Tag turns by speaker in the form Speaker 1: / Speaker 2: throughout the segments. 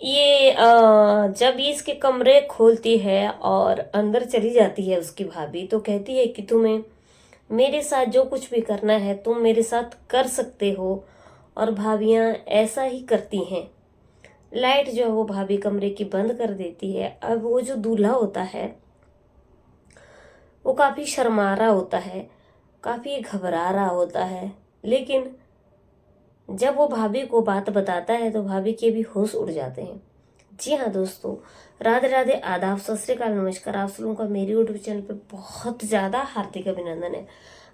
Speaker 1: ये जब ये इसके कमरे खोलती है और अंदर चली जाती है उसकी भाभी, तो कहती है कि तुम्हें मेरे साथ जो कुछ भी करना है तुम मेरे साथ कर सकते हो। और भाभियां ऐसा ही करती हैं। लाइट जो है वो भाभी कमरे की बंद कर देती है। अब वो जो दूल्हा होता है वो काफी शर्मा रहा होता है, काफी घबरा रहा होता है। लेकिन जब वो भाभी को बात बताता है तो भाभी के भी होश उड़ जाते हैं। जी हाँ दोस्तों, राधे राधे, आदाब, सत श्री अकाल, नमस्कार। आप सब लोगों का मेरे यूट्यूब चैनल पे बहुत ज़्यादा हार्दिक अभिनंदन है।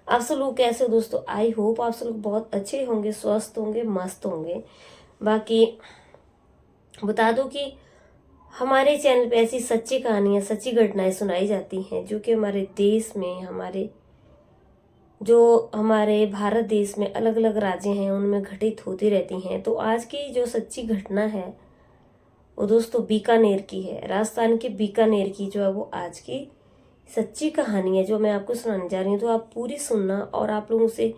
Speaker 1: आप सब लोग कैसे हो दोस्तों? आई होप आप सब लोग बहुत अच्छे होंगे, स्वस्थ होंगे, मस्त होंगे। बाकी बता दो कि हमारे चैनल पे ऐसी सच्ची कहानियाँ, सच्ची घटनाएं सुनाई जाती हैं जो कि हमारे देश में, हमारे भारत देश में अलग अलग राज्य हैं उनमें घटित होती रहती हैं। तो आज की जो सच्ची घटना है वो दोस्तों बीकानेर की है। राजस्थान के बीकानेर की जो है वो आज की सच्ची कहानी है जो मैं आपको सुनाने जा रही हूँ। तो आप पूरी सुनना। और आप लोगों से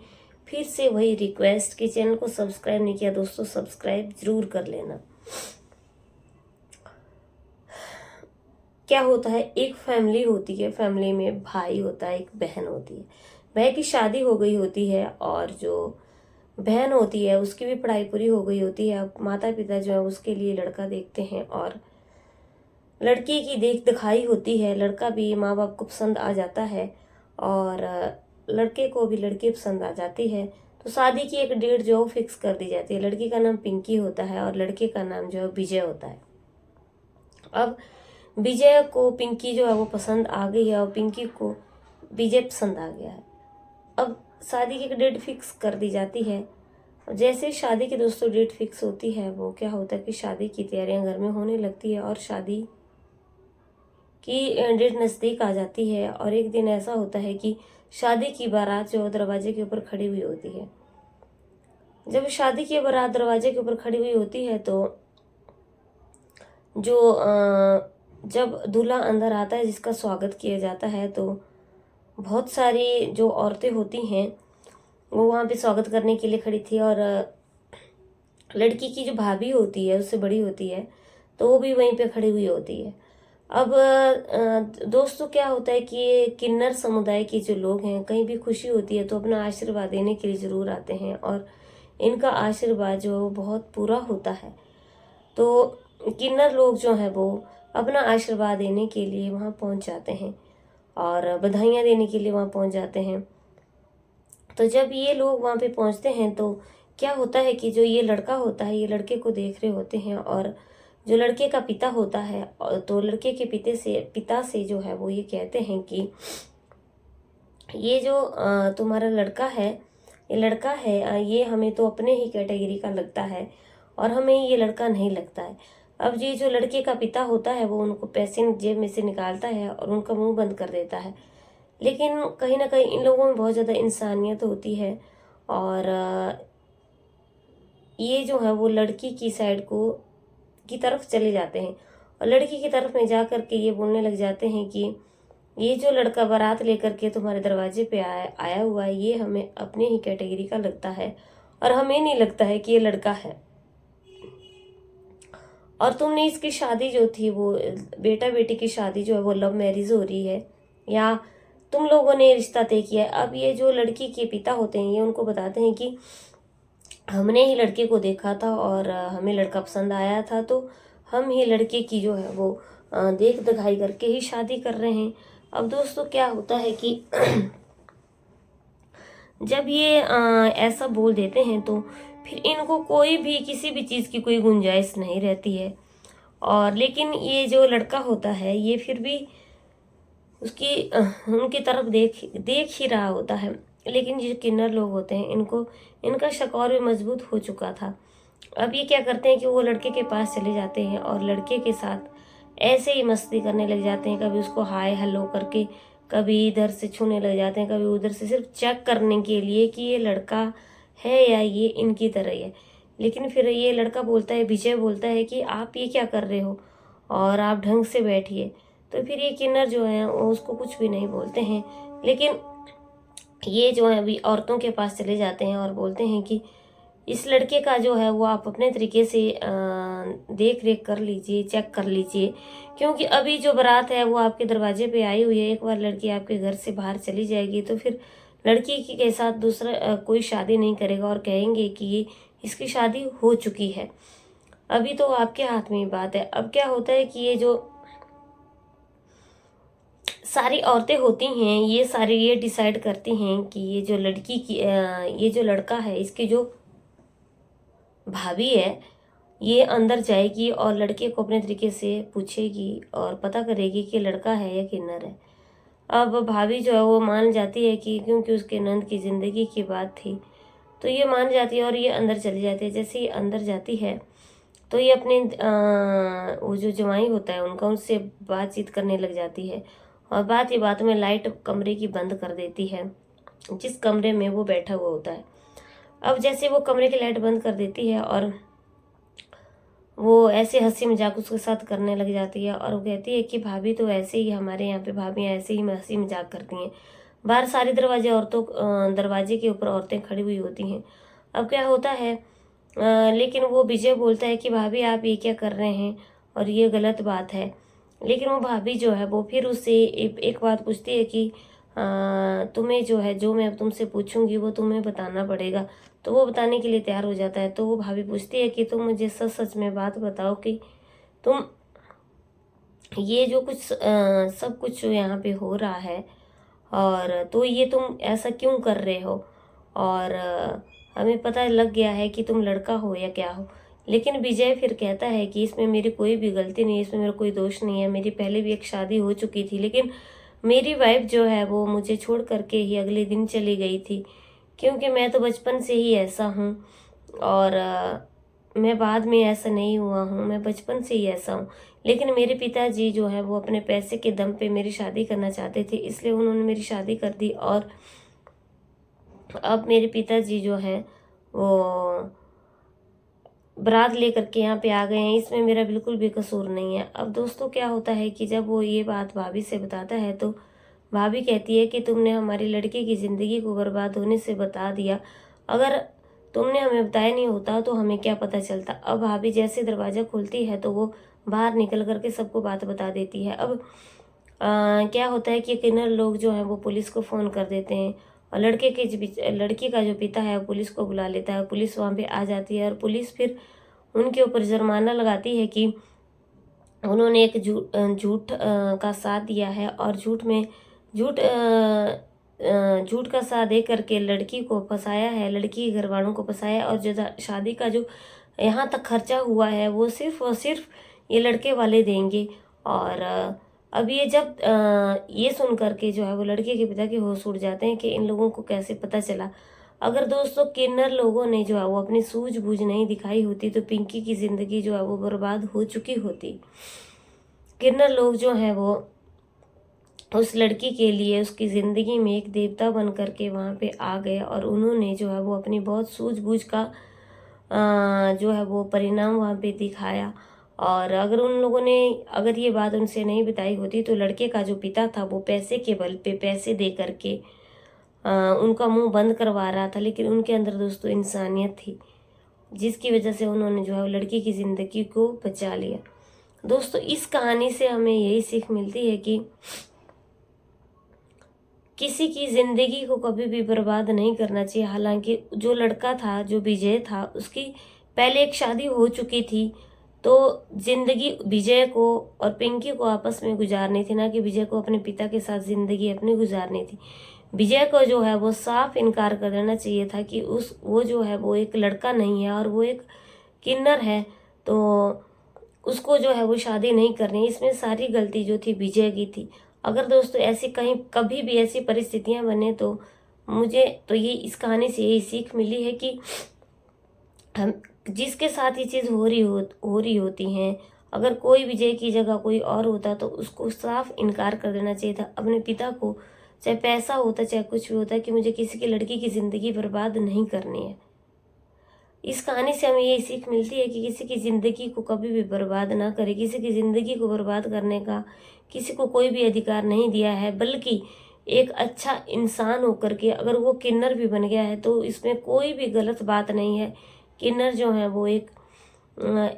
Speaker 1: फिर से वही रिक्वेस्ट कि चैनल को सब्सक्राइब नहीं किया दोस्तों, सब्सक्राइब जरूर कर लेना। क्या होता है, एक फैमिली होती है, फैमिली में भाई होता है, एक बहन होती है। भाई की शादी हो गई होती है और जो बहन होती है उसकी भी पढ़ाई पूरी हो गई होती है। अब माता पिता जो है उसके लिए लड़का देखते हैं और लड़की की देख दिखाई होती है। लड़का भी माँ बाप को पसंद आ जाता है और लड़के को भी लड़की पसंद आ जाती है। तो शादी की एक डेट जो फिक्स कर दी जाती है। लड़की का नाम पिंकी होता है और लड़के का नाम जो है विजय होता है। अब विजय को पिंकी जो है वो पसंद आ गई है और पिंकी को विजय पसंद आ गया है। अब शादी की एक डेट फिक्स कर दी जाती है। जैसे शादी की दोस्तों डेट फिक्स होती है, वो क्या होता है कि शादी की तैयारियां घर में होने लगती है और शादी की डेट नज़दीक आ जाती है। और एक दिन ऐसा होता है कि शादी की बारात जो दरवाजे के ऊपर खड़ी हुई होती है। जब शादी की बारात दरवाजे के ऊपर खड़ी हुई होती है तो जो जब दूल्हा अंदर आता है जिसका स्वागत किया जाता है, तो बहुत सारी जो औरतें होती हैं वो वहाँ पे स्वागत करने के लिए खड़ी थी। और लड़की की जो भाभी होती है उससे बड़ी होती है तो वो भी वहीं पे खड़ी हुई होती है। अब दोस्तों क्या होता है कि किन्नर समुदाय के जो लोग हैं, कहीं भी खुशी होती है तो अपना आशीर्वाद देने के लिए जरूर आते हैं और इनका आशीर्वाद जो है वो बहुत पूरा होता है। तो किन्नर लोग जो हैं वो अपना आशीर्वाद देने के लिए वहाँ पहुँच जाते हैं और बधाइयाँ देने के लिए वहाँ पहुँच जाते हैं। तो जब ये लोग वहाँ पे पहुँचते हैं तो क्या होता है कि जो ये लड़का होता है ये लड़के को देख रहे होते हैं और जो लड़के का पिता होता है तो लड़के के पिता से जो है वो ये कहते हैं कि ये जो तुम्हारा लड़का है, ये हमें तो अपने ही कैटेगरी का लगता है और हमें ये लड़का नहीं लगता है। अब ये जो लड़के का पिता होता है वो उनको पैसे जेब में से निकालता है और उनका मुंह बंद कर देता है। लेकिन कहीं ना कहीं इन लोगों में बहुत ज़्यादा इंसानियत होती है और ये जो है वो लड़की की साइड की तरफ चले जाते हैं और लड़की की तरफ में जा कर के ये बोलने लग जाते हैं कि ये जो लड़का बारात लेकर के तुम्हारे दरवाजे पे आया हुआ है ये हमें अपने ही कैटेगरी का लगता है और हमें नहीं लगता है कि ये लड़का है। और तुमने इसकी शादी जो थी वो बेटा बेटी की शादी जो है वो लव मैरिज हो रही है या तुम लोगों ने रिश्ता तय किया है। अब ये जो लड़की के पिता होते हैं ये उनको बताते हैं कि हमने ही लड़के को देखा था और हमें लड़का पसंद आया था तो हम ही लड़के की जो है वो देख दिखाई करके ही शादी कर रहे हैं। अब दोस्तों क्या होता है कि जब ये ऐसा बोल देते हैं तो फिर इनको कोई भी किसी भी चीज़ की कोई गुंजाइश नहीं रहती है। और लेकिन ये जो लड़का होता है ये फिर भी उनकी तरफ देख ही रहा होता है। लेकिन जो किन्नर लोग होते हैं इनका शक और भी मजबूत हो चुका था। अब ये क्या करते हैं कि वो लड़के के पास चले जाते हैं और लड़के के साथ ऐसे ही मस्ती करने लग जाते हैं। कभी उसको हाय हेलो करके, कभी इधर से छूने लग जाते हैं, कभी उधर से, सिर्फ चेक करने के लिए कि ये लड़का है या ये इनकी तरह ही है। लेकिन फिर ये लड़का बोलता है, विजय बोलता है कि आप ये क्या कर रहे हो और आप ढंग से बैठिए। तो फिर ये किन्नर जो है वो उसको कुछ भी नहीं बोलते हैं। लेकिन ये जो है अभी औरतों के पास चले जाते हैं और बोलते हैं कि इस लड़के का जो है वो आप अपने तरीके से देख रेख कर लीजिए, चेक कर लीजिए, क्योंकि अभी जो बारात है वो आपके दरवाजे पे आई हुई है। एक बार लड़की आपके घर से बाहर चली जाएगी तो फिर लड़की के साथ दूसरा कोई शादी नहीं करेगा और कहेंगे कि ये इसकी शादी हो चुकी है। अभी तो आपके हाथ में ही बात है। अब क्या होता है कि ये जो सारी औरतें होती हैं, ये सारी ये डिसाइड करती हैं कि ये जो लड़की की ये जो लड़का है, इसकी जो भाभी है, ये अंदर जाएगी और लड़के को अपने तरीके से पूछेगी और पता करेगी कि लड़का है या किन्नर है। अब भाभी जो है वो मान जाती है कि क्योंकि उसके नंद की ज़िंदगी की बात थी, तो ये मान जाती है और ये अंदर चली जाती है। जैसे ही अंदर जाती है तो ये अपने वो जो जवाई होता है उनका, उनसे बातचीत करने लग जाती है और बात ही बात में लाइट कमरे की बंद कर देती है जिस कमरे में वो बैठा हुआ होता है। अब जैसे वो कमरे की लाइट बंद कर देती है और वो ऐसे हंसी मजाक उसके साथ करने लग जाती है और वो कहती है कि भाभी तो ऐसे ही, हमारे यहाँ पे भाभियाँ ऐसे ही हंसी मजाक करती हैं। बाहर सारे दरवाजे के ऊपर औरतें खड़ी हुई होती हैं। अब क्या होता है, लेकिन वो विजय बोलता है कि भाभी आप ये क्या कर रहे हैं और ये गलत बात है। लेकिन वो भाभी जो है वो फिर उससे एक बात पूछती है कि तुम्हें जो है, जो मैं अब तुमसे पूछूंगी वो तुम्हें बताना पड़ेगा। तो वो बताने के लिए तैयार हो जाता है। तो वो भाभी पूछती है कि तुम मुझे सच सच में बात बताओ कि तुम ये जो कुछ सब कुछ जो यहाँ पे हो रहा है, और तो ये तुम ऐसा क्यों कर रहे हो, और हमें पता लग गया है कि तुम लड़का हो या क्या हो। लेकिन विजय फिर कहता है कि इसमें मेरी कोई भी गलती नहीं है, इसमें मेरा कोई दोष नहीं है। मेरी पहले भी एक शादी हो चुकी थी, लेकिन मेरी वाइफ जो है वो मुझे छोड़ करके ही अगले दिन चली गई थी, क्योंकि मैं तो बचपन से ही ऐसा हूँ और मैं बाद में ऐसा नहीं हुआ हूँ, मैं बचपन से ही ऐसा हूँ। लेकिन मेरे पिताजी जो है वो अपने पैसे के दम पे मेरी शादी करना चाहते थे, इसलिए उन्होंने मेरी शादी कर दी और अब मेरे पिताजी जो है वो बारात लेकर के यहाँ पे आ गए हैं, इसमें मेरा बिल्कुल भी कसूर नहीं है। अब दोस्तों क्या होता है कि जब वो ये बात भाभी से बताता है तो भाभी कहती है कि तुमने हमारी लड़के की ज़िंदगी को बर्बाद होने से बता दिया, अगर तुमने हमें बताया नहीं होता तो हमें क्या पता चलता। अब भाभी जैसे दरवाज़ा खोलती है तो वो बाहर निकल करके सबको बात बता देती है। अब क्या होता है कि किन्नर लोग जो हैं वो पुलिस को फ़ोन कर देते हैं और लड़की का जो पिता है वो पुलिस को बुला लेता है। पुलिस वहाँ पे आ जाती है और पुलिस फिर उनके ऊपर जुर्माना लगाती है कि उन्होंने एक झूठ का साथ दिया है और झूठ का साथ दे करके लड़की को फंसाया है, लड़की के घर वालों को फंसाया और जो शादी का जो यहाँ तक खर्चा हुआ है वो सिर्फ और सिर्फ ये लड़के वाले देंगे। और अब ये जब ये सुन करके जो है वो लड़के के पिता के होश उड़ जाते हैं कि इन लोगों को कैसे पता चला। अगर दोस्तों किन्नर लोगों ने जो है वो अपनी सूझबूझ नहीं दिखाई होती तो पिंकी की ज़िंदगी जो है वो बर्बाद हो चुकी होती। किन्नर लोग जो हैं वो उस लड़की के लिए उसकी ज़िंदगी में एक देवता बन करके वहाँ पे आ गए और उन्होंने जो है वो अपनी बहुत सूझबूझ का जो है वो परिणाम वहाँ पे दिखाया। और अगर उन लोगों ने अगर ये बात उनसे नहीं बताई होती तो लड़के का जो पिता था वो पैसे के बल पे पैसे दे करके उनका मुंह बंद करवा रहा था। लेकिन उनके अंदर दोस्तों इंसानियत थी, जिसकी वजह से उन्होंने जो है वो लड़की की ज़िंदगी को बचा लिया। दोस्तों इस कहानी से हमें यही सीख मिलती है कि किसी की ज़िंदगी को कभी भी बर्बाद नहीं करना चाहिए। हालांकि जो लड़का था, जो विजय था, उसकी पहले एक शादी हो चुकी थी, तो ज़िंदगी विजय को और पिंकी को आपस में गुजारनी थी, ना कि विजय को अपने पिता के साथ ज़िंदगी अपनी गुजारनी थी। विजय को जो है वो साफ इनकार कर देना चाहिए था कि वो जो है वो एक लड़का नहीं है और वो एक किन्नर है, तो उसको जो है वो शादी नहीं करनी। इसमें सारी गलती जो थी विजय की थी। अगर दोस्तों ऐसी कभी भी ऐसी परिस्थितियां बने तो मुझे तो ये इस कहानी से यही सीख मिली है कि हम जिसके साथ ये चीज़ हो रही होती हैं, अगर कोई विजय की जगह कोई और होता तो उसको साफ इनकार कर देना चाहिए था अपने पिता को, चाहे पैसा होता चाहे कुछ भी होता, कि मुझे किसी की लड़की की ज़िंदगी बर्बाद नहीं करनी है। इस कहानी से हमें ये सीख मिलती है कि किसी की ज़िंदगी को कभी भी बर्बाद ना करें। किसी की ज़िंदगी को बर्बाद करने का किसी को कोई भी अधिकार नहीं दिया है, बल्कि एक अच्छा इंसान होकर के अगर वो किन्नर भी बन गया है तो इसमें कोई भी गलत बात नहीं है किन्नर जो हैं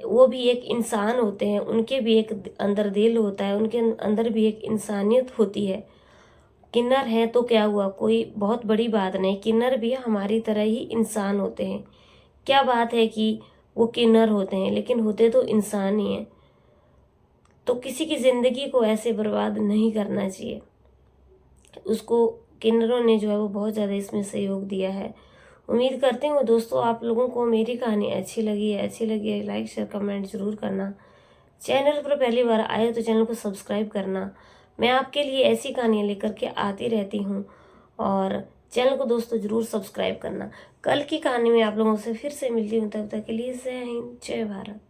Speaker 1: वो भी एक इंसान होते हैं, उनके भी एक अंदर दिल होता है, उनके अंदर भी एक इंसानियत होती है। किन्नर हैं तो क्या हुआ, कोई बहुत बड़ी बात नहीं, किन्नर भी हमारी तरह ही इंसान होते हैं। क्या बात है कि वो किन्नर होते हैं लेकिन होते तो इंसान ही हैं। तो किसी की ज़िंदगी को ऐसे बर्बाद नहीं करना चाहिए। उसको किन्नरों ने जो है वो बहुत ज़्यादा इसमें सहयोग दिया है। उम्मीद करती हूँ दोस्तों आप लोगों को मेरी कहानी अच्छी लगी है लाइक शेयर कमेंट ज़रूर करना। चैनल पर पहली बार आए हो तो चैनल को सब्सक्राइब करना। मैं आपके लिए ऐसी कहानियाँ लेकर के आती रहती हूँ और चैनल को दोस्तों ज़रूर सब्सक्राइब करना। कल की कहानी में आप लोगों से फिर से मिलती हूँ, तब तक के लिए जय हिंद जय भारत।